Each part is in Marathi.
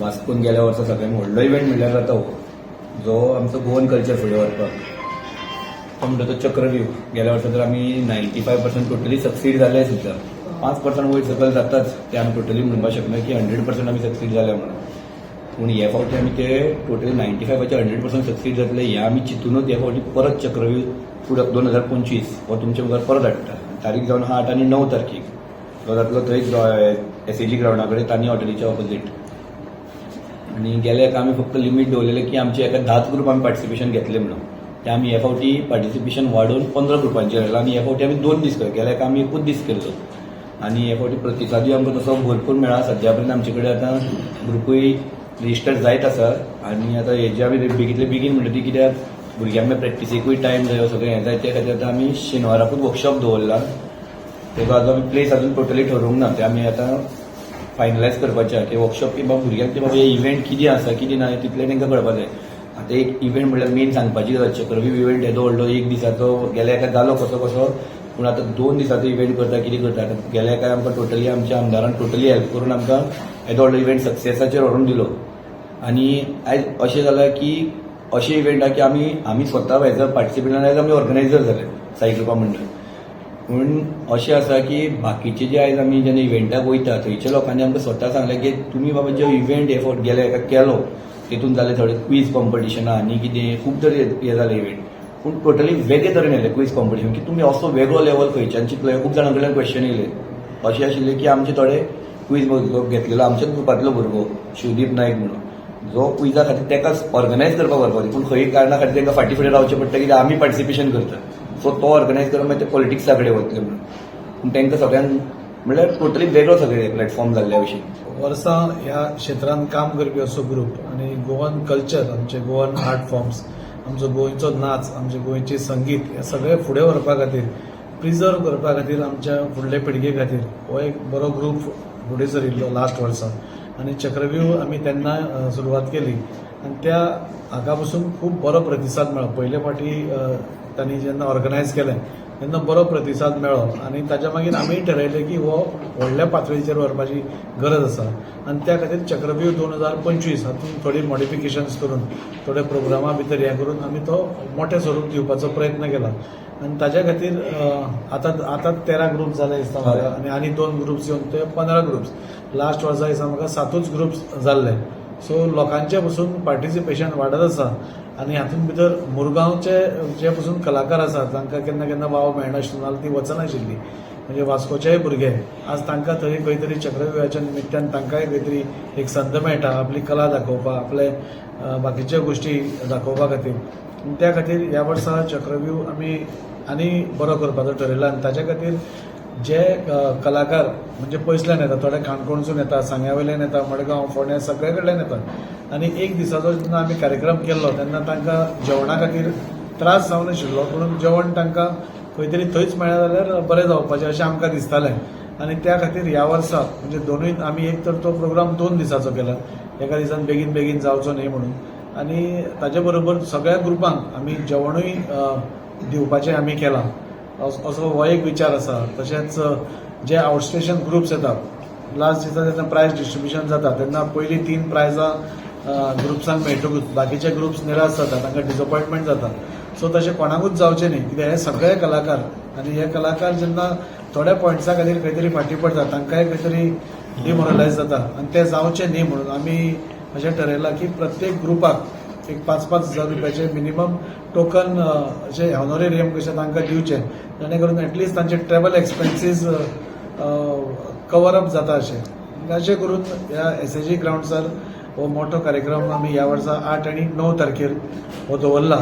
वास्कोन गेल्या वर्सा सगळ्यांत व्हडलो इव्हेंट म्हणल्यार जाता हो, जो आमचो गोवन कल्चर फुडें व्हरपाक तो म्हणटा तो चक्रव्यूह. गेल्या वर्सा तर आमी 95% टोटली सक्सीड जाले सुद्दां. 5% वयर सकयल जाताच ते आमी टोटली म्हणपाक शकना की 100% आमी सक्सीड जाले म्हणून. पूण ह्या फावटी आमी ते टोटली 95चे 100% सक्सीड जातले हें आमी चिंतूनच ह्या फावटी परत चक्रव्यूह फुडें 2025 हो तुमच्या मुखार परत हाडटा. तारीख जावन 8 आनी 9 तारखेक तो जातलो थंयच SAG ग्रावंडा कडेन तानी हॉटेलीच्या ऑपोजीट. आनी गेल्या हेका आमी फक्त लिमीट दवरलेलें की आमचे एका 10 ग्रुप आमी पार्टिसिपेशन घेतले म्हणून. ते आमी ह्या फावटी पार्टिसिपेशन वाडोवन 15 ग्रुपांचेर हाडला आनी ह्या फावटी आमी 2 दीस केले. गेल्या हेका आमी एकूच दीस केल्लो आनी ह्या फावटी प्रतिसादूय आमकां तसो भरपूर मेळ्ळा. सद्या पर्यंत आमचे कडेन आतां ग्रुपूय रजिस्टर जायत आसा आनी आतां हेजे आमी बेगींतले बेगीन म्हणटा ती कित्याक भुरग्यांक प्रॅक्टिसेकूय टायम जायो सगळें हें जाय ते खातीर आतां आमी शेनवाराकूच वर्कशॉप दवरला. तेका आजून आमी प्लेस अजून टोटली ठरोवंक ना. ते आमी आतां फायनलायज करपाचें की वर्कशॉप की बाबा भुरग्यांक ते बाबा हे इव्हेंट कितें आसा कितें ना तितलें तांकां कळपाक जाय. आतां एक इव्हेंट म्हणल्यार मेन सांगपाची गरज चक्रव्यूह इव्हेंट येदो व्हडलो एक दिसाचो गेल्या हेका जालो कसो कसो पूण आतां 2 दिसाचो इव्हेंट करता कितें करता. गेल्या हेका आमकां टोटली आमच्या आमदारान टोटली हेल्प करून आमकां येदो व्हडलो इव्हेंट सक्सेसाचेर व्हरून दिलो. आनी आयज अशें जालां की अशें इव्हेंट आहा की आमी स्वता एज अ पार्टिसिपेंट आयज आमी ऑर्गनायझर जाले साई कृपा मंडळ. पूण अशें आसा की बाकीचे जे आयज आमी जेन्ना इव्हेंटाक वयता थंयच्या लोकांनी आमकां स्वता सांगलें की तुमी बाबा जो इव्हेंट हे फावट गेल्या हेका केलो तितून जाले थोडे क्वीज कॉम्पिटिशनां आनी कितें खूब तरी हे जाले इव्हेंट. पूण टोटली वेगळे तरेन येले क्वीज कॉम्पिटिशन की तुमी असो वेगळो लेवल खंयच्यान चिंतलो. खूब जाणां कडल्यान क्वेश्चन येयले. अशें आशिल्लें की आमचे थोडे क्वीज घेतलेलो आमच्याच ग्रुपांतलो भुरगो शिवदीप नायक म्हणून जो क्विजा खातीर ताका ऑर्गनायज करपाक व्हरपाक पूण खंय कारणां खातीर तांकां फाटीं फुडें रावचें पडटा कित्याक आमी पार्टिसिपेशन करता. सो तो ऑर्गनायज करून मागीर ते पॉलिटिक्सा कडेन वतले म्हणून. पूण तांकां सगळ्यांक म्हणल्यार टोटली वेगळो सगळे प्लॅटफॉर्म जाल्ल्या भशेन. वर्सां ह्या क्षेत्रांत काम करपी असो ग्रूप आनी गोवन कल्चर आमचे गोवन आर्ट फॉर्म्स आमचो गोंयचो नाच आमचे गोंयचें संगीत हे सगळें फुडें व्हरपा खातीर प्रिजर्व करपा खातीर आमच्या फुडले पिळगे खातीर हो एक बरो ग्रूप फुडें सरिल्लो लास्ट वर्सा. आनी चक्रव्यूह आमी तेन्ना सुरवात केली आनी त्या हाका पसून खूब बरो प्रतिसाद मेळ्ळो. पयले फावटी तांणी जेन्ना ऑर्गनायज केलें तेन्ना बरो प्रतिसाद मेळ्ळो आनी ताच्या मागीर आमी ठरयलें की हो व्हडल्या पातळीचेर व्हरपाची गरज आसा आनी त्या खातीर चक्रव्यूह 2025 हातूंत थोडी मॉडिफिकेशन्स करून थोडे प्रोग्रामा भितर हें करून आमी तो मोठे स्वरूप दिवपाचो प्रयत्न केला. आनी ताच्या खातीर आतां 13 ग्रुप जाले दिसता म्हाका आनी 2 ग्रुप्स येवन ते 15 ग्रुप्स. लास्ट वर्सा दिसा म्हाका 7 ग्रुप्स जाल्ले. सो लोकांचे पसून पार्टिसिपेशन वाडत आसा आनी हातूंत भितर मुरगांवचे जे पसून कलाकार आसात तांकां केन्ना केन्ना वाव मेळनाशिल्लो नाजाल्यार ती वचनाशिल्ली म्हणजे वास्कोचेय भुरगे आज तांकां थंय खंय तरी चक्रव्यूहाच्या निमित्यान तांकांय खंय तरी एक संद मेळटा आपली कला दाखोवपाक आपले बाकीच्यो गोश्टी दाखोवपा खातीर. त्या खातीर ह्या वर्सा चक्रव्यूह आमी आनी बरो करपाचो ठरयला आनी ताच्या खातीर जे कलाकार म्हणजे पयसल्यान येता थोडे काणकोणसून येता सांग्यावयल्यान येता मडगांव फोंड्या सगळे कडल्यान येतात आनी एक दिसाचो जेन्ना आमी कार्यक्रम केल्लो तेन्ना तांकां जेवणा खातीर त्रास जावनाशिल्लो पूण जेवण तांकां खंय तरी थंयच मेळ्ळें जाल्यार बरें जावपाचें अशें आमकां दिसतालें. आनी त्या खातीर ह्या वर्सा म्हणजे दोनूय आमी एक तर तो प्रोग्राम 2 दिसाचो केला एका दिसान बेगीन बेगीन जावचो न्ही म्हणून आनी ताचे बरोबर सगळ्या ग्रुपांक आमी जेवणूय दिवपाचें आमी केलां असो हो एक विचार आसा. तशेंच जे आउटस्टेशन ग्रुप्स येतात लास्ट दिसा जेन्ना प्रायज डिस्ट्रिब्युशन जाता तेन्ना पयलीं 3 प्रायजां ग्रुप्सांक मेळटकूच बाकीचे ग्रुप्स निराश जाता तांकां डिसअपॉयंटमेंट जाता. सो तशें कोणाकूच जावचें न्ही कित्याक हे सगळे कलाकार आनी हे कलाकार जेन्ना थोड्या पॉयंट्सा खातीर खंय तरी फाटीं पडटा तांकांय खंय तरी डिमोरलायज जाता आनी ते जावचें न्ही म्हणून आमी अशें ठरयलां की प्रत्येक ग्रुपाक एक 5-5 हजार रुपयाचे मिनिमम टोकन अशें ऑनोरेरियम कशें तांकां दिवचें जेणे करून एटलिस्ट तांचे ट्रॅव्हल एक्सपेन्सीस कवर अप जाता अशें करून ह्या SAG ग्रावंड्सार हो मोठो कार्यक्रम आमी ह्या वर्सा 8 आनी 9 तारखेर हो दवरला.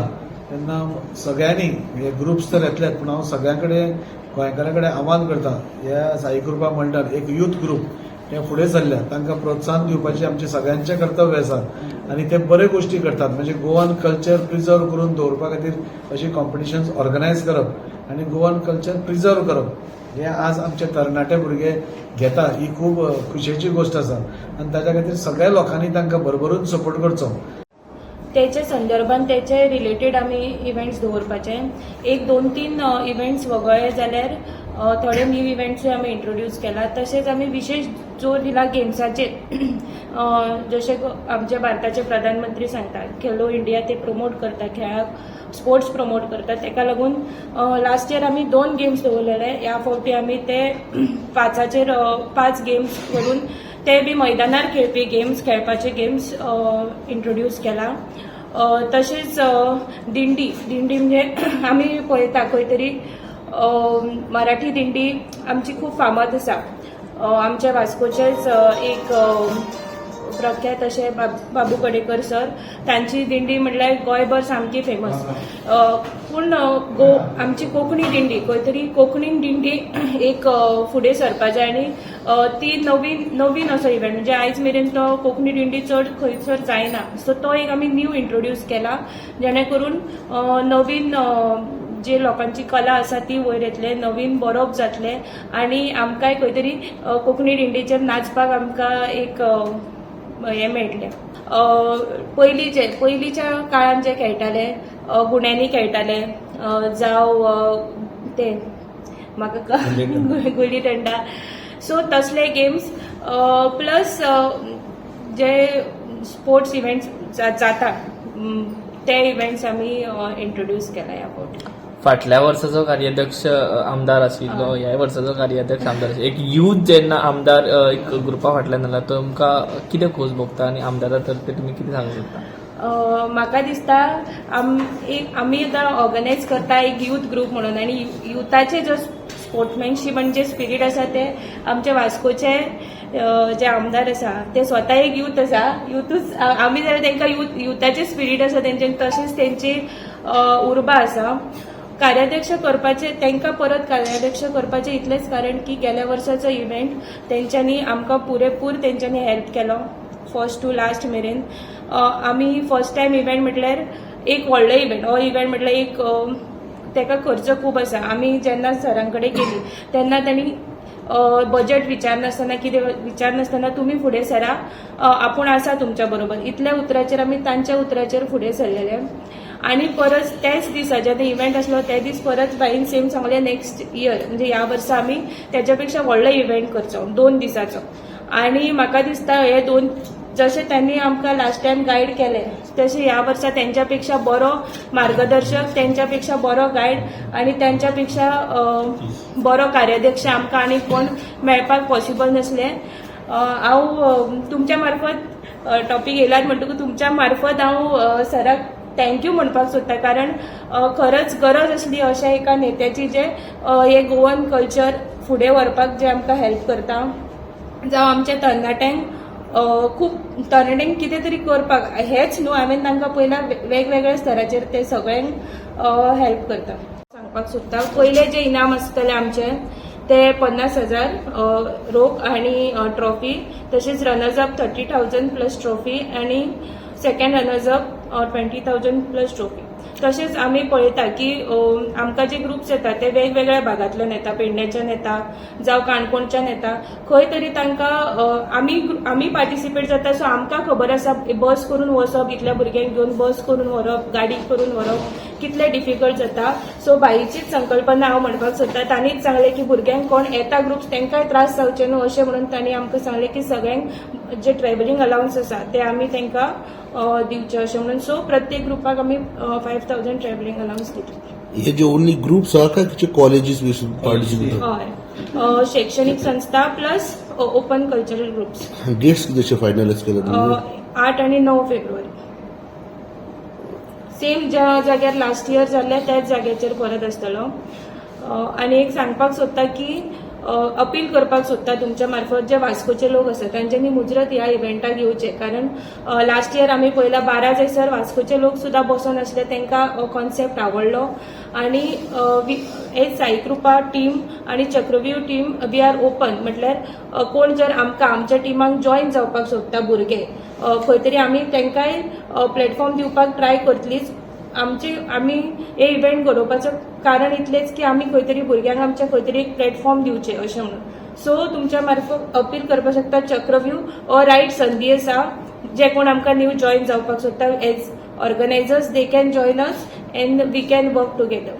तेन्ना सगळ्यांनी हे ग्रुप्स तर येतलेच पूण हांव सगळ्यां कडेन गोंयकारां कडेन आव्हान करता ह्या साई कृपा मंडळ एक यूथ ग्रुप हे फुडें सरल्या तांकां प्रोत्साहन दिवपाचें आमचें सगळ्यांचें कर्तव्य आसा आनी ते बऱ्यो गोश्टी करतात म्हणजे गोवन कल्चर प्रिजर्व करून दवरपा खातीर अशी कॉम्पिटिशन्स ऑर्गनायज करप आनी गोवन कल्चर प्रिजर्व करप हे आज आमचे तरणाटे भुरगे घेता ही खूब खुशेची गोश्ट आसा आनी ताच्या खातीर सगळ्या लोकांनी तांकां भरभरून सपोर्ट करचो. तेच्या संदर्भात तेचे रिलेटेड आमी इव्हेंट्स दवरपाचे एक 2-3 इव्हेंट्स वगळे जाल्यार थोडे न्यू इव्हेंट्सूय आमी इंट्रोड्यूस केला. तशेंच आमी विशेष जोर दिला गेम्साचेर. जशे आमचे भारताचे प्रधानमंत्री सांगतात खेलो इंडिया ते प्रमोट करता, खेळाक स्पोर्ट्स प्रमोट करता. ताका लागून लास्ट इयर आमी 2 गेम्स दवरलेले. ह्या फावटी आमी ते 5 गेम्स करून ते बी मैदानार खेळपी गेम्स, खेळपाचे गेम्स इंट्रोड्यूस केला. तशेंच दिंडी म्हणजे आमी पळयता खंय तरी मराठी दिंडी आमची खूब फामाद आसा. आमच्या वास्कोचेच एक प्रख्यात असे बाबू कडेकर सर, तांची दिंडी म्हटल्यार गोंयभर सामकी फेमस. पूण आमची कोंकणी दिंडी खंय तरी कोंकणीन दिंडी एक फुडें सरपा जाय आनी ती नवीन असो इव्हेंट म्हणजे आयज मेरेन तो कोंकणी दिंडी चड खंयसर जायना. सो तो एक आमी न्यू इंट्रोड्यूस केला जेणे करून नवीन जे लोकांची कला आसा ती वयर येतले, नवीन बरोवप जातले आनी आमकांय खंय तरी कोंकणी दिंडीचेर नाचपाक आमकां एक हें मेळटलें. पयलींच्या काळान जे खेळटाले गुण्यांनी खेळटाले जावं ते म्हाका गुली डंडा, सो तसले गेम्स प्लस जे स्पोर्ट्स इव्हेंट्स जाता ते इव्हेंट्स आमी इंट्रोड्यूस केला ह्या फावटी. फाटल्या वर्साचो कार्याध्यक्ष आमदार आशिल्लो, ह्या वर्साचो कार्याध्यक्ष आमदार आशिल्लो. एक युथ जेन्ना आमदार एक ग्रुपा फाटल्यान जाता तुमकां कितें खोस भोगता आनी आमदारा तर्फे तुमी कितें सांगूंक सोदता? म्हाका दिसता आमी आतां ऑर्गनायज करता एक युथ ग्रुप म्हणून आनी युथाचे जो स्पोर्ट्समॅनशीप आनी जे स्पिरीट आसा ते आमचे वास्कोचे जे आमदार आसा ते स्वता एक युथ आसा. युथूच आमी जाल्यार तांकां युथाचे स्पिरीट आसा तेंचे, तशेंच तेंची उर्बा आसा. कार्याध्यक्ष करपाचे तांकां परत कार्याध्यक्ष करपाचें इतलेंच कारण की गेल्या वर्साचो इव्हेंट तेंच्यांनी आमकां पुरेपूर तेंच्यांनी हेल्प केलो फर्स्ट टू लास्ट मेरेन. आमी फर्स्ट टायम इव्हेंट म्हटल्यार एक व्हडलो इव्हेंट, हो इव्हेंट म्हटल्यार एक ताका खर्च खूब आसा. आमी जेन्ना सरां कडेन गेली तेन्ना तांणी बजेट विचारनासतना कितें विचारनासतना तुमी फुडें सरा, आपूण आसा तुमच्या बरोबर, इतल्या उतराचेर आमी तांच्या उतराचेर फुडें सरलेले. आनी परत त्याच दिसा जेन्ना इव्हेंट आसलो त्या दीस परत बाईन सेम सांगलें नेक्स्ट इयर म्हणजे ह्या वर्सा आमी त्याच्या पेक्षा व्हडलो इव्हेंट करचो 2 दिसाचो. आनी म्हाका दिसता हे 2 जशें त्यांनी आमकां लास्ट टायम गायड केले तशें ह्या वर्सा तेंच्या पेक्षा बरो मार्गदर्शक, तेंच्या पेक्षा बरो गायड आनी तेंच्या पेक्षा बरो कार्याध्यक्ष आमकां आनी कोण मेळपाक पॉसिबल नासलें. हांव तुमच्या मार्फत टॉपीक येयलात म्हणटकूच तुमच्या मार्फत हांव सराक थँक्यू म्हणपाक सोदता, कारण खरंच गरज आसली अशा एका नेत्याची जे हे गोवन कल्चर फुडें व्हरपाक जे आमकां हेल्प करता. जावं आमच्या तरणाट्यांक खूब तरणाट्यांक कितें तरी करपाक हेच न्हू, हांवें तांकां पयला वेगवेगळ्या स्तराचेर ते सगळ्यांक हेल्प करता सांगपाक सोदता. पयले जे इनाम आसतले आमचे ते 50,000 रोख आनी ट्रॉफी, तशेंच रनर्स अप 30,000 प्लस ट्रॉफी आनी second runners up 20,000 plus trophy. तशेंच आमी पळयता की आमकां जे ग्रुप्स येता ते वेगवेगळ्या भागांतल्यान येता, पेडण्याच्यान येता जावं काणकोणच्यान येता. खंय तरी तांकां आमी पार्टिसिपेट जाता, सो आमकां खबर आसा बस करून वचप, इतल्या भुरग्यांक घेवन बस करून व्हरप, गाडी करून व्हरप कितलें डिफिकल्ट जाता. सो बाईचीच संकल्पना हांव म्हणपाक सोदता. तांणीच सांगलें की भुरग्यांक कोण येता ग्रुप्स तांकांय त्रास जावचे न्हू अशें म्हणून तांणी आमकां सांगलें की सगळ्यांक जे ट्रॅव्हलिंग अलावन्स आसा ते आमी तांकां दिवचे अशें म्हणून. सो प्रत्येक ग्रुपाक आमी 5,000 ट्रॅव्हलिंग अलावन्स दितले. हे जे ओनली ग्रुप्स आहा काय कितें कॉलेजीस पार्टिसिपेट? हय, शैक्षणिक संस्था plus open cultural groups. Dates कितें फायनलायज केला तुम्ही? 8 आनी 9 फेब्रुवारी. सेम ज्या जाग्यार लास्ट इयर जाल्ले त्याच जाग्याचेर परत आसतलो. आनी एक सांगपाक सोदता की अपील करपाक सोदता तुमच्या मार्फत जे वास्कोचे लोक आसात तांच्यांनी मुजरत ह्या इव्हेंटाक येवचे, कारण लास्ट इयर आमी पळयला 12 जायसर वास्कोचे लोक सुद्धा बसून आसले, तांकां कॉन्सेप्ट आवडलो. आनी हे साईकृपा टीम आनी चक्रव्यूह टीम वी आर ओपन, म्हटल्यार कोण जर आमकां आमच्या टिमाक जॉईन जावपाक सोदता भुरगे खंय तरी आमी तांकांय प्लॅटफॉर्म दिवपाक ट्राय करतलीच. आमी हे इव्हेंट घडोवपाचो कारण इतलेंच की आमी खंय तरी भुरग्यांक आमच्या खंय तरी एक प्लॅटफॉर्म दिवचे अशें म्हणून. सो तुमच्या मार्फत अपील करपाक शकता चक्रव्यूह रायट संदी आसा, जे कोण आमकां न्यू जॉईन जावपाक सोदता as organisers they can join us and we can work together.